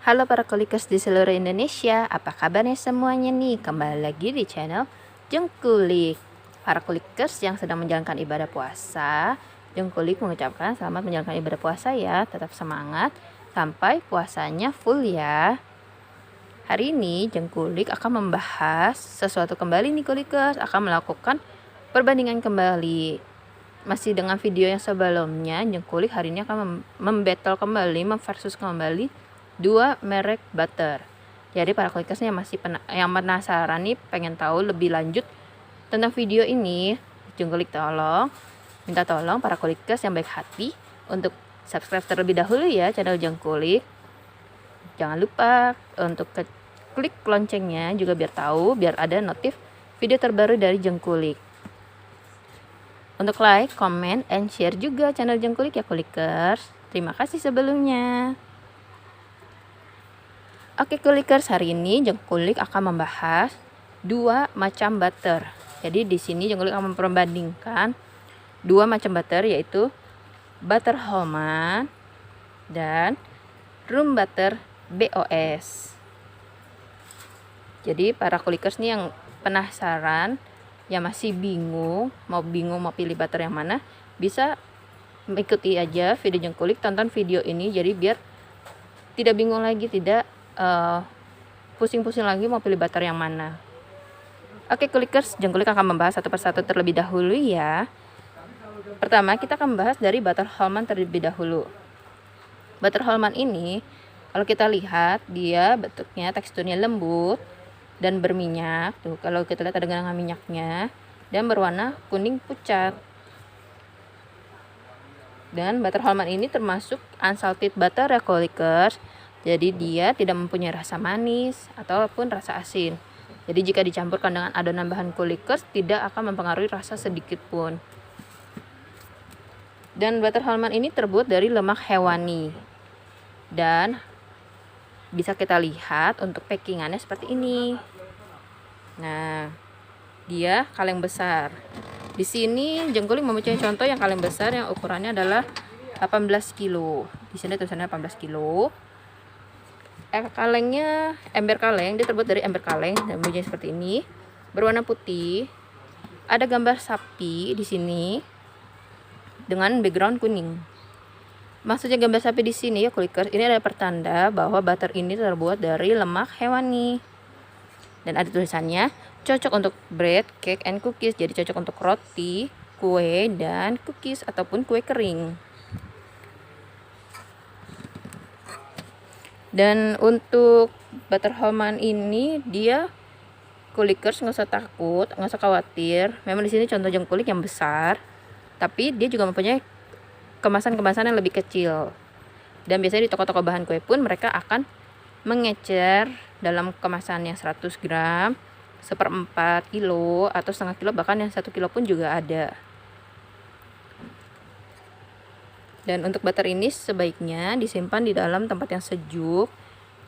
Halo para kolikers di seluruh Indonesia, apa kabarnya semuanya nih? Kembali lagi di channel Jengkulik. Para kolikers yang sedang menjalankan ibadah puasa, Jengkulik mengucapkan selamat menjalankan ibadah puasa ya, tetap semangat sampai puasanya full ya. Hari ini Jengkulik akan membahas sesuatu kembali nih kolikers, akan melakukan perbandingan kembali. Masih dengan video yang sebelumnya, Jengkulik hari ini akan membattle kembali, memversus kembali dua merek butter. Jadi para klikers yang masih yang penasaran nih, pengen tahu lebih lanjut tentang video ini, Jengkulik minta tolong para klikers yang baik hati untuk subscribe terlebih dahulu ya channel Jengkulik. Jangan lupa untuk klik loncengnya juga biar tahu, biar ada notif video terbaru dari Jengkulik. Untuk like, comment, and share juga channel Jengkulik ya kulikers. Terima kasih sebelumnya. Oke kulikers, hari ini Jengkulik akan membahas dua macam butter. Jadi di sini Jengkulik akan memperbandingkan dua macam butter, yaitu butter Hellmann's dan room butter BOS. Jadi para kulikers nih yang penasaran, yang masih bingung mau pilih butter yang mana, bisa mengikuti aja video Jengkulik, tonton video ini jadi biar tidak bingung lagi, tidak pusing-pusing lagi mau pilih butter yang mana. Oke kulikers, Jengkulik akan membahas satu persatu terlebih dahulu ya. Pertama kita akan membahas dari butter Hellmann's terlebih dahulu. Butter Hellmann's ini kalau kita lihat dia bentuknya, teksturnya lembut dan berminyak. Tuh kalau kita lihat ada genangan minyaknya dan berwarna kuning pucat. Dan butter Hellmann's ini termasuk unsalted butter ya kulikers. Jadi dia tidak mempunyai rasa manis ataupun rasa asin. Jadi jika dicampurkan dengan adonan bahan kulikers tidak akan mempengaruhi rasa sedikit pun. Dan butter Hellmann's ini terbuat dari lemak hewani. Dan bisa kita lihat untuk packingannya seperti ini. Nah, dia kaleng besar. Di sini Jengkulik mempunyai contoh yang kaleng besar yang ukurannya adalah 18 kilo. Di sini tulisannya 18 kilo. Kalengnya ember kaleng, dia terbuat dari ember kaleng dan bentuknya seperti ini, berwarna putih. Ada gambar sapi di sini dengan background kuning. Maksudnya gambar sapi di sini ya kulikers, ini adalah pertanda bahwa butter ini terbuat dari lemak hewani. Dan ada tulisannya cocok untuk bread, cake, and cookies. Jadi cocok untuk roti, kue, dan cookies ataupun kue kering. Dan untuk butter Hellmann's ini dia kulikers nggak usah takut, nggak usah khawatir. Memang di sini contoh Jengkulik yang besar, tapi dia juga mempunyai kemasan-kemasan yang lebih kecil. Dan biasanya di toko-toko bahan kue pun mereka akan mengecer dalam kemasan yang 100 gram, 1/4 kilo, atau setengah kilo, bahkan yang 1 kilo pun juga ada. Dan untuk butter ini sebaiknya disimpan di dalam tempat yang sejuk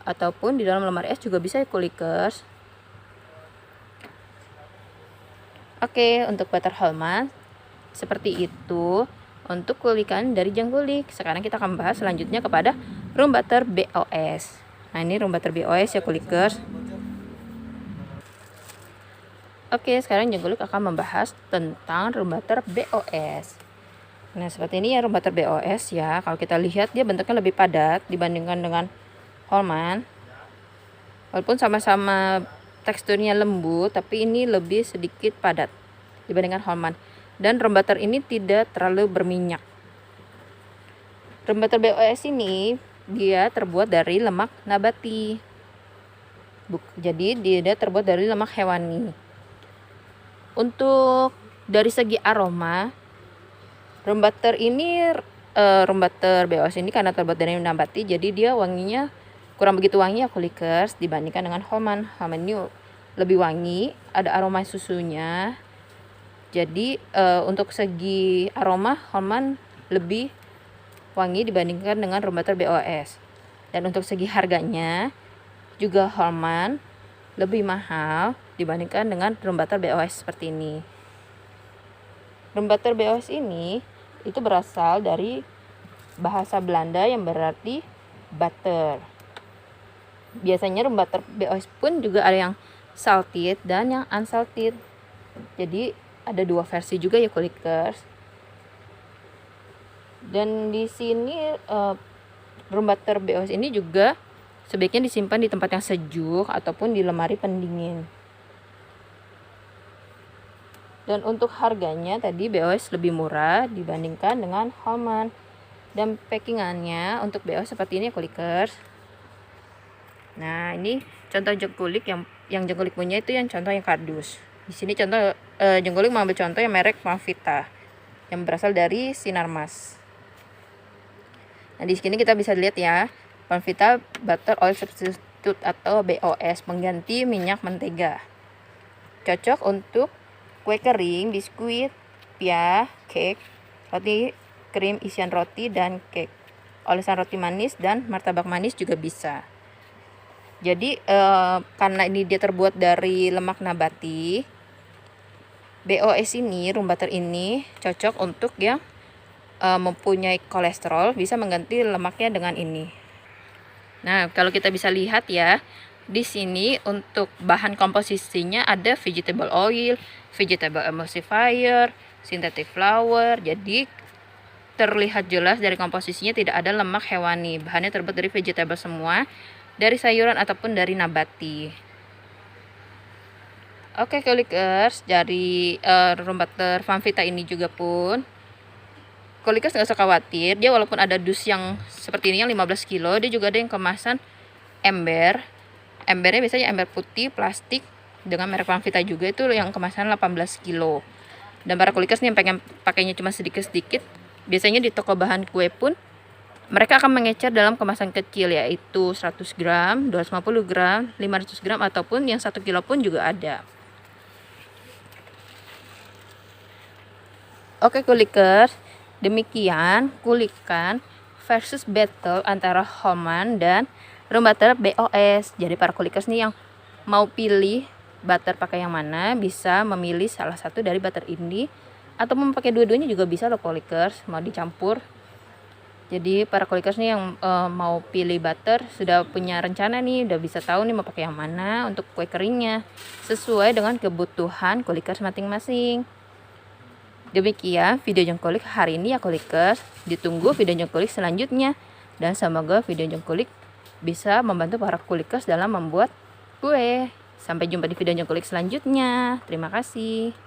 ataupun di dalam lemari es juga bisa ya kulikers. Oke, untuk butter Hellmann's seperti itu untuk kulikan dari Jengkulik. Sekarang kita akan bahas selanjutnya kepada room butter BOS. Nah, ini room butter BOS ya kulikers. Oke, sekarang Jengkulik akan membahas tentang room butter BOS. Nah, seperti ini ya room butter BOS ya. Kalau kita lihat dia bentuknya lebih padat dibandingkan dengan Hellmann's. Walaupun sama-sama teksturnya lembut, tapi ini lebih sedikit padat dibandingkan Hellmann's. Dan room butter ini tidak terlalu berminyak. Room butter BOS ini dia terbuat dari lemak nabati. Jadi dia terbuat dari lemak hewani. Untuk dari segi aroma, room butter BOS ini karena terbuat dari nabati, jadi dia wanginya kurang begitu wangi ya kulikers dibandingkan dengan Hellmann's. Hellmann's ini lebih wangi, ada aroma susunya. Jadi untuk segi aroma Hellmann's lebih wangi dibandingkan dengan room butter BOS. Dan untuk segi harganya juga Hellmann's lebih mahal dibandingkan dengan room butter BOS seperti ini. Room butter BOS ini itu berasal dari bahasa Belanda yang berarti butter. Biasanya room butter BOS pun juga ada yang salted dan yang unsalted. Jadi ada dua versi juga ya Kulikers. Dan di sini room butter BOS ini juga sebaiknya disimpan di tempat yang sejuk ataupun di lemari pendingin. Dan untuk harganya tadi BOS lebih murah dibandingkan dengan Holman. Dan packingannya untuk BOS seperti ini ya Kulikers. Nah, ini contoh jengkulik yang jengkulik punya itu yang contoh yang kardus. Di sini contoh jengkulik mengambil contoh yang merek Pamvita yang berasal dari Sinarmas. Nah, di sini kita bisa lihat ya, Pamvita Butter Oil Substitute atau BOS, pengganti minyak mentega. Cocok untuk kue kering, biskuit, pia, cake, roti krim isian roti dan cake, olesan roti manis dan martabak manis juga bisa. Jadi karena ini dia terbuat dari lemak nabati, BOS ini, room butter ini cocok untuk yang mempunyai kolesterol, bisa mengganti lemaknya dengan ini. Nah, kalau kita bisa lihat ya, di sini untuk bahan komposisinya ada vegetable oil, vegetable emulsifier, synthetic flour. Jadi terlihat jelas dari komposisinya tidak ada lemak hewani. Bahannya terbuat dari vegetable semua, dari sayuran ataupun dari nabati. Oke Kulikers, dari room butter Pamvita ini juga pun Kulikers nggak usah khawatir, dia walaupun ada dus yang seperti ini yang 15 kilo, dia juga ada yang kemasan ember. Embernya biasanya ember putih plastik dengan merek Pamvita juga, itu yang kemasan 18 kilo. Dan para Kulikers nih yang pengen pakainya cuma sedikit-sedikit, biasanya di toko bahan kue pun mereka akan mengecer dalam kemasan kecil, yaitu 100 gram, 250 gram, 500 gram, ataupun yang 1 kilo pun juga ada. Oke Kulikers, demikian kulikan versus battle antara Holman dan room butter BOS. Jadi para Kulikers nih yang mau pilih butter pakai yang mana, bisa memilih salah satu dari butter ini, atau mau pakai dua-duanya juga bisa loh Kulikers, mau dicampur. Jadi para Kulikers nih yang mau pilih butter sudah punya rencana nih, udah bisa tahu nih mau pakai yang mana untuk kue keringnya, sesuai dengan kebutuhan Kulikers masing-masing. Demikian video jengkulik hari ini ya Kulikers. Ditunggu video jengkulik selanjutnya. Dan semoga video jengkulik bisa membantu para Kulikers dalam membuat kue. Sampai jumpa di video jengkulik selanjutnya. Terima kasih.